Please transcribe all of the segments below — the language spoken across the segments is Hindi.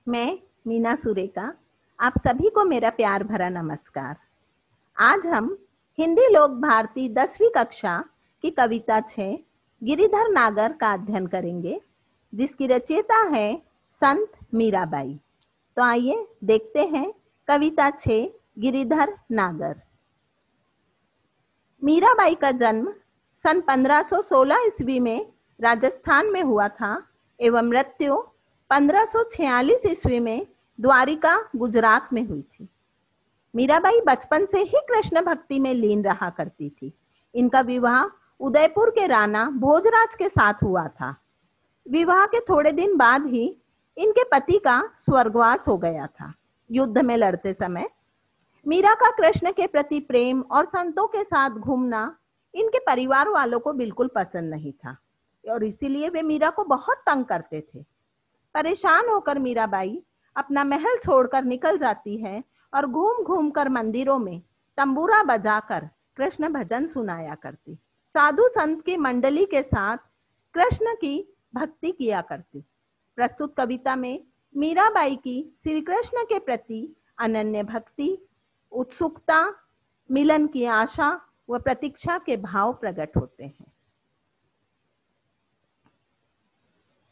मैं मीना सुरेखा, आप सभी को मेरा प्यार भरा नमस्कार। आज हम हिंदी लोक भारती 10वीं कक्षा की कविता 6 गिरिधर नागर का अध्ययन करेंगे, जिसकी रचयिता है संत मीराबाई। तो आइए देखते हैं कविता 6 गिरिधर नागर। मीराबाई का जन्म सन 1516 ईस्वी में राजस्थान में हुआ था एवं मृत्यु 1546 ईस्वी में द्वारिका गुजरात में हुई थी। मीराबाई बचपन से ही कृष्ण भक्ति में लीन रहा करती थी। इनका विवाह उदयपुर के राणा भोजराज के साथ हुआ था। विवाह के थोड़े दिन बाद ही इनके पति का स्वर्गवास हो गया था। युद्ध में लड़ते समय मीरा का कृष्ण के प्रति प्रेम और संतों के साथ घूमना इनके परिवार वालों को बिल्कुल पसंद नहीं था और इसीलिए वे मीरा को बहुत तंग करते थे। परेशान होकर मीराबाई अपना महल छोड़कर निकल जाती है और घूम घूम कर मंदिरों में तंबूरा बजाकर कृष्ण भजन सुनाया करती, साधु संत की मंडली के साथ कृष्ण की भक्ति किया करती। प्रस्तुत कविता में मीराबाई की श्री कृष्ण के प्रति अनन्य भक्ति, उत्सुकता, मिलन की आशा व प्रतीक्षा के भाव प्रकट होते हैं।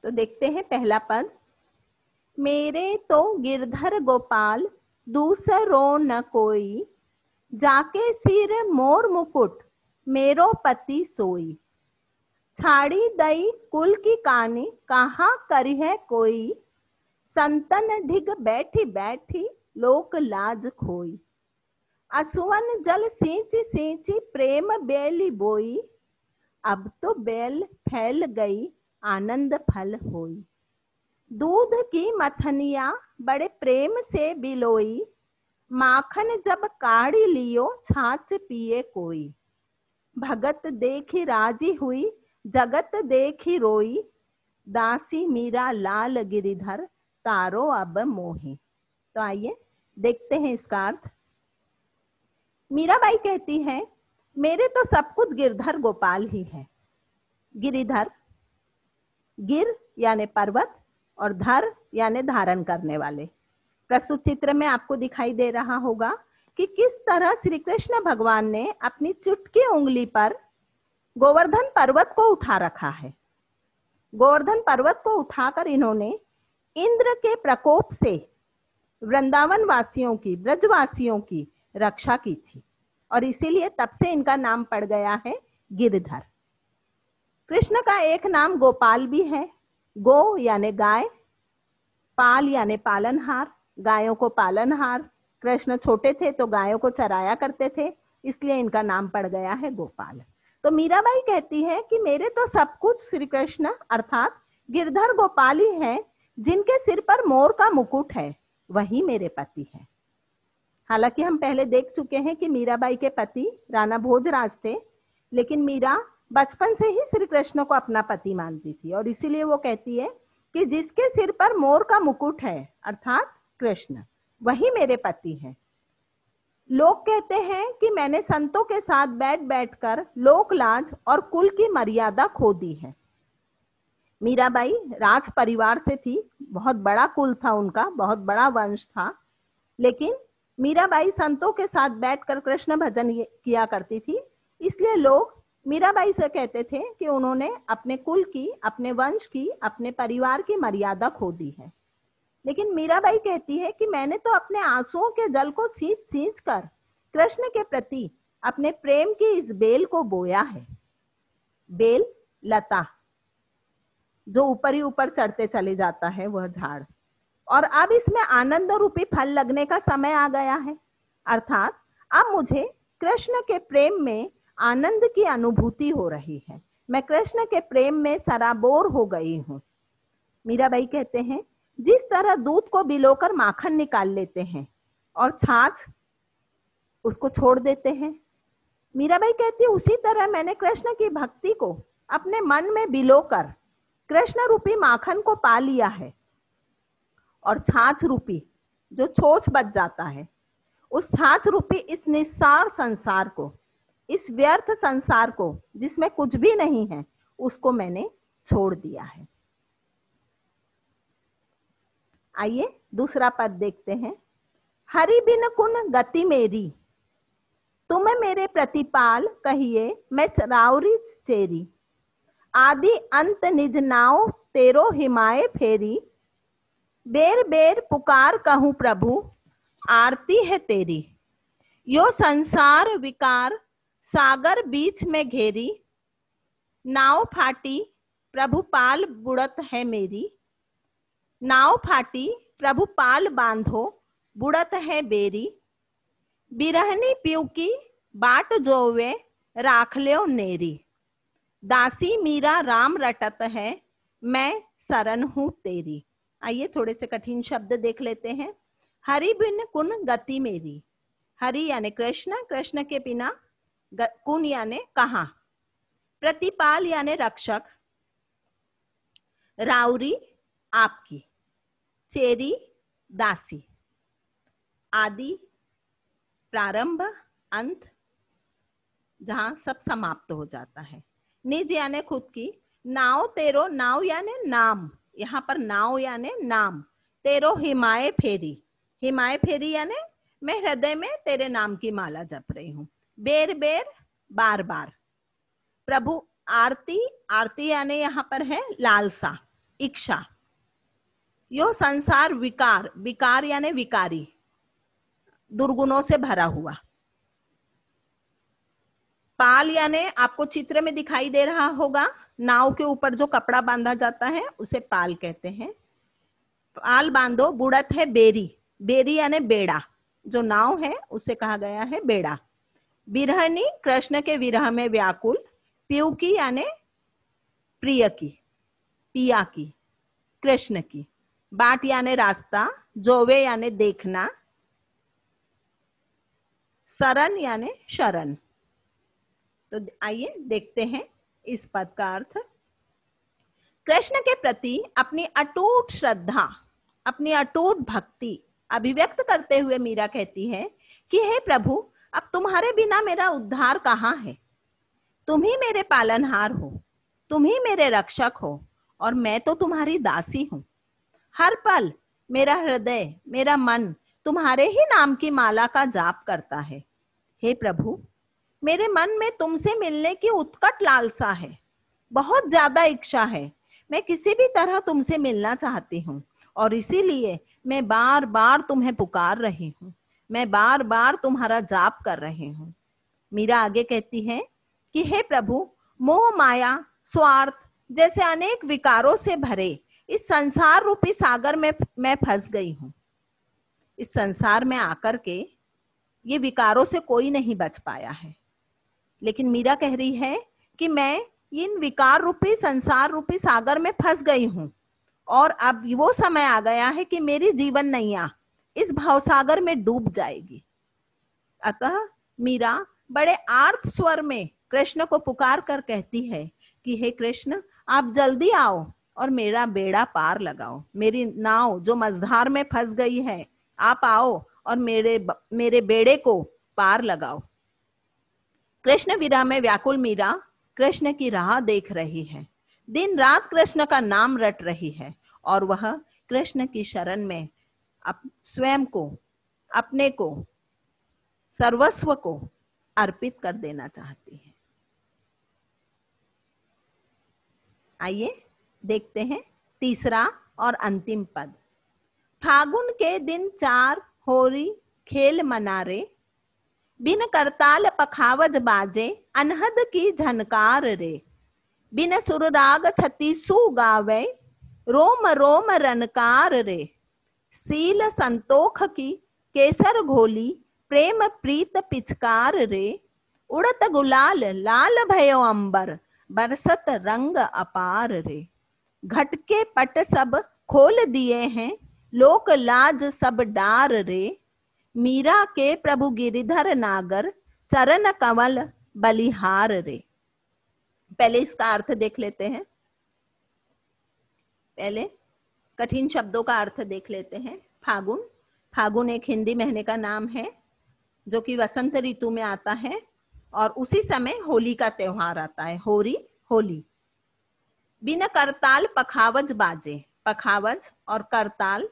तो देखते हैं पहला पद। मेरे तो गिरधर गोपाल दूसरो न कोई, जाके सिर मोर मुकुट मेरो पति सोई। छाड़ी दई कुल की कानी कहाँ करी है कोई, संतन ढिग बैठी बैठी लोक लाज खोई। असुवन जल सींची सींची प्रेम बेली बोई, अब तो बेल फैल गई आनंद फल होई। दूध की मथनिया बड़े प्रेम से बिलोई, माखन जब काढ़ी लियो छाछ पिए कोई। भगत देखी राजी हुई जगत देखी रोई, दासी मीरा लाल गिरिधर तारो अब मोही। तो आइए देखते हैं इसका अर्थ। मीराबाई कहती है, मेरे तो सब कुछ गिरधर गोपाल ही है। गिरिधर, गिर यानी पर्वत और धर यानी धारण करने वाले। प्रस्तुत चित्र में आपको दिखाई दे रहा होगा कि किस तरह श्री कृष्ण भगवान ने अपनी चुटकी उंगली पर गोवर्धन पर्वत को उठा रखा है। गोवर्धन पर्वत को उठाकर इन्होंने इंद्र के प्रकोप से वृंदावन वासियों की, ब्रजवासियों की रक्षा की थी और इसीलिए तब से इनका नाम पड़ गया है गिरधर। कृष्ण का एक नाम गोपाल भी है। गो यानी गाय, पाल यानी पालनहार, गायों को पालनहार। कृष्ण छोटे थे तो गायों को चराया करते थे, इसलिए इनका नाम पड़ गया है गोपाल। तो मीराबाई कहती है कि मेरे तो सब कुछ श्री कृष्ण अर्थात गिरधर गोपाल ही है, जिनके सिर पर मोर का मुकुट है, वही मेरे पति है। हालांकि हम पहले देख चुके हैं कि मीराबाई के पति राणा भोजराज थे, लेकिन मीरा बचपन से ही श्री कृष्ण को अपना पति मानती थी और इसीलिए वो कहती है कि जिसके सिर पर मोर का मुकुट है अर्थात कृष्ण, वही मेरे पति हैं। लोग कहते हैं कि मैंने संतों के साथ बैठ बैठकर लोक लाज और कुल की मर्यादा खो दी है। मीराबाई राज परिवार से थी, बहुत बड़ा कुल था उनका, बहुत बड़ा वंश था, लेकिन मीराबाई संतों के साथ बैठकर कृष्ण भजन किया करती थी, इसलिए लोग मीराबाई से कहते थे कि उन्होंने अपने कुल की, अपने वंश की, अपने परिवार की मर्यादा खो दी है। लेकिन मीराबाई कहती है कि मैंने तो अपने आंसुओं के जल को सींच सींच कर कृष्ण के प्रति अपने प्रेम की इस बेल को बोया है। बेल लता जो ऊपर ही ऊपर चढ़ते चले जाता है, वह झाड़, और अब इसमें आनंद रूपी फल लगने का समय आ गया है। अर्थात अब मुझे कृष्ण के प्रेम में आनंद की अनुभूति हो रही है, मैं कृष्ण के प्रेम में सराबोर हो गई हूं। मीराबाई कहते हैं, जिस तरह दूध को बिलोकर माखन निकाल लेते हैं और छाछ उसको छोड़ देते हैं, मीराबाई कहती है उसी तरह मैंने कृष्ण की भक्ति को अपने मन में बिलोकर कृष्ण रूपी माखन को पा लिया है और छाछ रूपी जो छोछ बच जाता है, उस छाछ रूपी इस निस्सार संसार को, इस व्यर्थ संसार को जिसमें कुछ भी नहीं है, उसको मैंने छोड़ दिया है। आइए दूसरा पद देखते हैं। हरि बिन कुन गति मेरी, तुम मेरे प्रतिपाल कहिए मैं राउरी चेरी। आदि अंत निज नाव तेरो हिमाए फेरी। बेर बेर पुकार कहूँ प्रभु आरती है तेरी। यो संसार विकार सागर बीच में घेरी। नाव फाटी प्रभु पाल बुड़त है मेरी। नाव फाटी प्रभु पाल बांधो बुड़त है बेरी। बिरहनी प्यूकी बाट जोवे राख ल्यो नेरी। दासी मीरा राम रटत है मैं शरण हूं तेरी। आइए थोड़े से कठिन शब्द देख लेते हैं। हरि बिन कुन गति मेरी। हरि यानी कृष्ण, कृष्ण के बिना कुन यानी कहां। प्रतिपाल यानी रक्षक। राउरी आपकी। चेरी दासी। आदि प्रारंभ, अंत जहां सब समाप्त हो जाता है। निज यानी खुद की। नाव तेरो, नाव यानी नाम, यहाँ पर नाव यानी नाम। तेरो हिमाए फेरी। हिमाए फेरी यानी मैं हृदय में तेरे नाम की माला जप रही हूं। बेर बेर बार बार। प्रभु आरती, आरती यानी यहाँ पर है लालसा, इच्छा। यो संसार विकार, विकार यानी विकारी, दुर्गुणों से भरा हुआ। पाल यानी आपको चित्र में दिखाई दे रहा होगा, नाव के ऊपर जो कपड़ा बांधा जाता है उसे पाल कहते हैं। पाल बांधो बुड़त है बेरी। बेरी यानी बेड़ा, जो नाव है उसे कहा गया है बेड़ा। बिरहनी कृष्ण के विरह में व्याकुल। प्यू की यानी प्रिय की, पिया की, कृष्ण की। बाट यानी रास्ता। जोवे यानी देखना। शरण यानी शरण। तो आइए देखते हैं इस पद का अर्थ। कृष्ण के प्रति अपनी अटूट श्रद्धा, अपनी अटूट भक्ति अभिव्यक्त करते हुए मीरा कहती है कि हे प्रभु, अब तुम्हारे बिना मेरा उद्धार कहाँ है। तुम ही मेरे पालनहार हो, तुम ही मेरे रक्षक हो और मैं तो तुम्हारी दासी हूं। हर पल मेरा हृदय, मेरा मन तुम्हारे ही नाम की माला का जाप करता है। हे प्रभु, मेरे मन में तुमसे मिलने की उत्कट लालसा है, बहुत ज्यादा इच्छा है। मैं किसी भी तरह तुमसे मिलना चाहती हूँ और इसीलिए मैं बार बार तुम्हें पुकार रही हूँ, मैं बार बार तुम्हारा जाप कर रही हूँ। मीरा आगे कहती है कि हे प्रभु, मोह माया स्वार्थ जैसे अनेक विकारों से भरे इस संसार रूपी सागर में मैं फंस गई हूँ। इस संसार में आकर के ये विकारों से कोई नहीं बच पाया है, लेकिन मीरा कह रही है कि मैं इन विकार रूपी संसार रूपी सागर में फंस गई हूं और अब वो समय आ गया है कि मेरी जीवन नैया इस भावसागर में डूब जाएगी। अतः मीरा बड़े आर्त स्वर में कृष्ण को पुकार कर कहती है कि हे कृष्ण, आप जल्दी आओ और मेरा बेड़ा पार लगाओ। मेरी नाव जो मझधार में फंस गई है, आप आओ और मेरे बेड़े को पार लगाओ। कृष्ण विरह में व्याकुल मीरा कृष्ण की राह देख रही है, दिन रात कृष्ण का नाम रट रही है और वह कृष्ण की शरण में स्वयं को, अपने को, सर्वस्व को अर्पित कर देना चाहती है। आइए देखते हैं तीसरा और अंतिम पद। फागुन के दिन चार होरी खेल मनारे। बिन करताल पखावज बाजे अनहद की झनकार रे। बिन सुरराग छतीसु गावे रोम रोम रनकार रे। सील संतोख की केसर घोली प्रेम प्रीत पिचकार रे। उड़त गुलाल लाल भयो अंबर बरसत रंग अपार रे। घटके पट सब खोल दिए हैं लोक लाज सब डार रे। मीरा के प्रभु गिरिधर नागर चरण कमल बलिहार रे। पहले इसका अर्थ देख लेते हैं, पहले कठिन शब्दों का अर्थ देख लेते हैं। फागुन, फागुन एक हिंदी महीने का नाम है जो कि वसंत ऋतु में आता है और उसी समय होली का त्योहार आता है, होरी, होली। बिन करताल पखावज बाजे, पखावज और करताल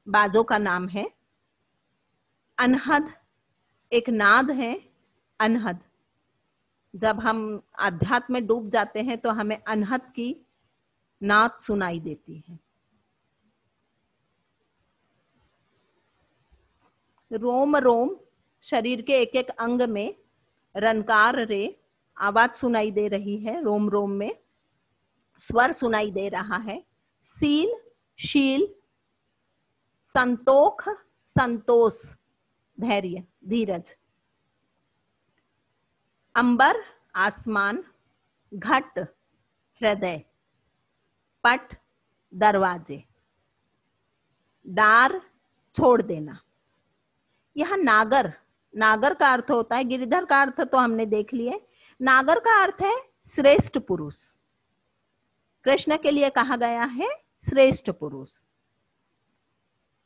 बाजों का नाम है। अनहद एक नाद है। अनहद, जब हम अध्यात्म में डूब जाते हैं तो हमें अनहद की नाद सुनाई देती है। रोम रोम, शरीर के एक एक अंग में रनकार रे आवाज सुनाई दे रही है। रोम रोम में स्वर सुनाई दे रहा है। सील, शील, संतोख, संतोष, धैर्य, धीरज। अंबर, आसमान। घट, हृदय। पट, दरवाजे। डार, छोड़ देना। यह नागर, नागर का अर्थ होता है, गिरिधर का अर्थ तो हमने देख लिए। नागर का अर्थ है श्रेष्ठ पुरुष। कृष्ण के लिए कहा गया है श्रेष्ठ पुरुष।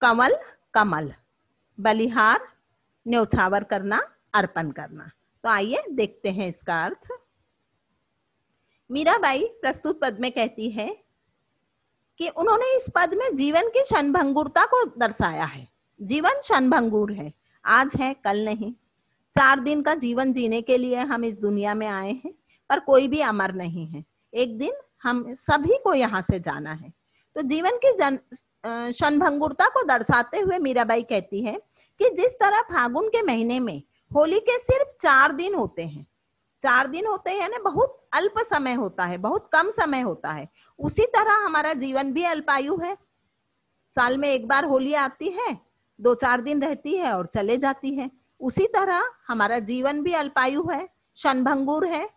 कमल, कमल, बलिहार, न्योछावर करना, अर्पण करना। तो आइए देखते हैं इसका अर्थ। मीराबाई प्रस्तुत पद में कहती है कि उन्होंने इस पद में जीवन की क्षणभंगुरता को दर्शाया है। जीवन क्षणभंगुर है, आज है कल नहीं। 4 दिन का जीवन जीने के लिए हम इस दुनिया में आए हैं, पर कोई भी अमर नहीं है। एक दिन हम सभी को यहाँ से जाना है। तो जीवन की क्षणभंगुरता को दर्शाते हुए मीराबाई कहती है कि जिस तरह फागुन के महीने में होली के सिर्फ 4 दिन होते हैं, 4 दिन होते हैं ना, बहुत अल्प समय होता है, बहुत कम समय होता है। उसी तरह हमारा जीवन भी अल्पायु है। साल में एक बार होली आती है, 2-4 दिन रहती है और चले जाती है। उसी तरह हमारा जीवन भी अल्पायु है, क्षणभंगुर है।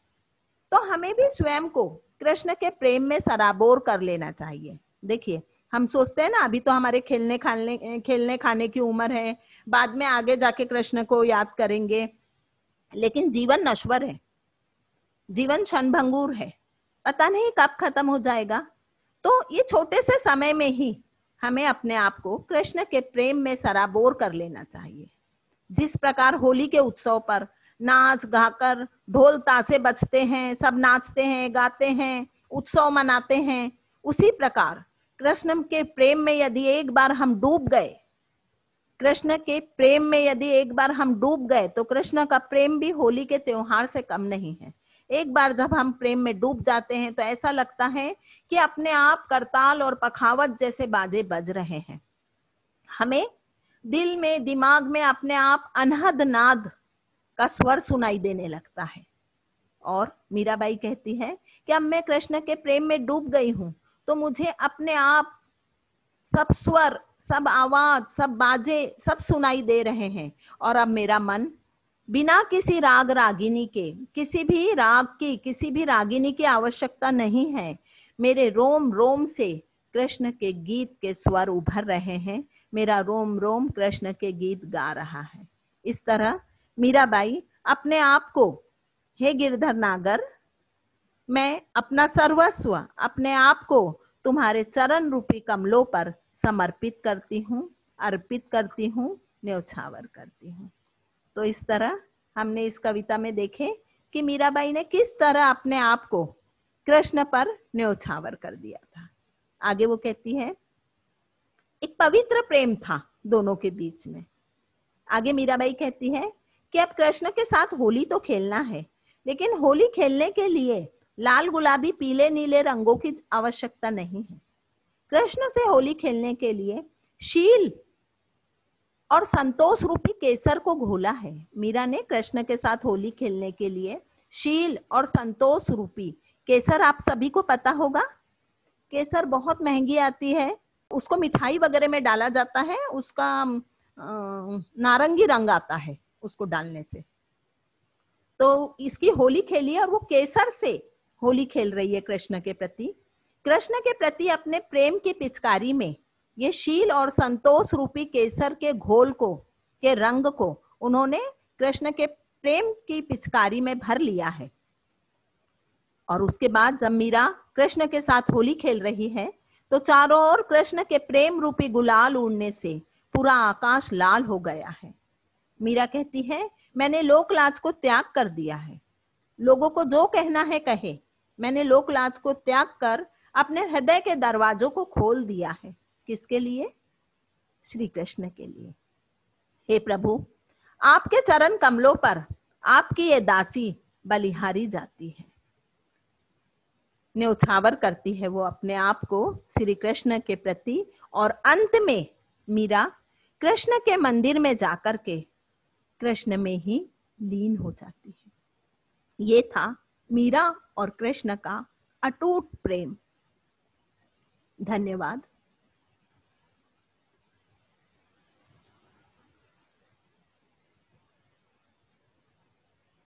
तो हमें भी स्वयं को कृष्ण के प्रेम में सराबोर कर लेना चाहिए। देखिए, हम सोचते हैं ना अभी तो हमारे खेलने खाने की उम्र है, बाद में आगे जाके कृष्ण को याद करेंगे, लेकिन जीवन नश्वर है, जीवन क्षणभंगुर है, पता नहीं कब खत्म हो जाएगा। तो ये छोटे से समय में ही हमें अपने आप को कृष्ण के प्रेम में सराबोर कर लेना चाहिए। जिस प्रकार होली के उत्सव पर नाच गाकर ढोल ताशे बजते हैं, सब नाचते हैं, गाते हैं, उत्सव मनाते हैं, उसी प्रकार कृष्ण के प्रेम में यदि एक बार हम डूब गए, कृष्ण के प्रेम में यदि एक बार हम डूब गए, तो कृष्ण का प्रेम भी होली के त्योहार से कम नहीं है। एक बार जब हम प्रेम में डूब जाते हैं तो ऐसा लगता है कि अपने आप करताल और पखावत जैसे बाजे बज रहे हैं। हमें दिल में, दिमाग में अपने आप अनहद नाद का स्वर सुनाई देने लगता है। और मीराबाई कहती है कि अब मैं कृष्ण के प्रेम में डूब गई हूं, तो मुझे अपने आप सब स्वर, सब आवाज, सब बाजे, सब सुनाई दे रहे हैं। और अब मेरा मन बिना किसी राग रागिनी के, किसी भी राग की, किसी भी रागिनी की आवश्यकता नहीं है। मेरे रोम रोम से कृष्ण के गीत के स्वर उभर रहे हैं, मेरा रोम रोम कृष्ण के गीत गा रहा है। इस तरह मीराबाई अपने आप को, हे गिरधर नागर, मैं अपना सर्वस्व, अपने आप को तुम्हारे चरण रूपी कमलों पर समर्पित करती हूँ, अर्पित करती हूँ, न्योछावर करती हूँ। तो इस तरह हमने इस कविता में देखे कि मीराबाई ने किस तरह अपने आप को कृष्ण पर न्योछावर कर दिया था। आगे वो कहती है, एक पवित्र प्रेम था दोनों के बीच में। आगे मीराबाई कहती है कि अब कृष्ण के साथ होली तो खेलना है, लेकिन होली खेलने के लिए लाल गुलाबी पीले नीले रंगों की आवश्यकता नहीं है। कृष्ण से होली खेलने के लिए शील और संतोष रूपी केसर को घोला है। मीरा ने कृष्ण के साथ होली खेलने के लिए शील और संतोष रूपी केसर, आप सभी को पता होगा, केसर बहुत महंगी आती है, उसको मिठाई वगैरह में डाला जाता है, उसका नारंगी रंग आता है उसको डालने से। तो इसकी होली खेली और वो केसर से होली खेल रही है कृष्ण के प्रति। कृष्ण के प्रति अपने प्रेम की पिचकारी में ये शील और संतोष रूपी केसर के घोल को, के रंग को उन्होंने कृष्ण के प्रेम की पिचकारी में भर लिया है। और उसके बाद जब मीरा कृष्ण के साथ होली खेल रही है तो चारों ओर कृष्ण के प्रेम रूपी गुलाल उड़ने से पूरा आकाश लाल हो गया है। मीरा कहती है, मैंने लोक लाज को त्याग कर दिया है, लोगों को जो कहना है कहे, मैंने लोक लाज को त्याग कर अपने हृदय के दरवाजों को खोल दिया है। किसके लिए? श्री कृष्ण के लिए। हे प्रभु, आपके चरण कमलों पर आपकी ये दासी बलिहारी जाती है, न्यौछावर करती है वो अपने आप को श्री कृष्ण के प्रति, और अंत में मीरा कृष्ण के मंदिर में जाकर के कृष्ण में ही लीन हो जाती है। ये था मीरा और कृष्ण का अटूट प्रेम। धन्यवाद।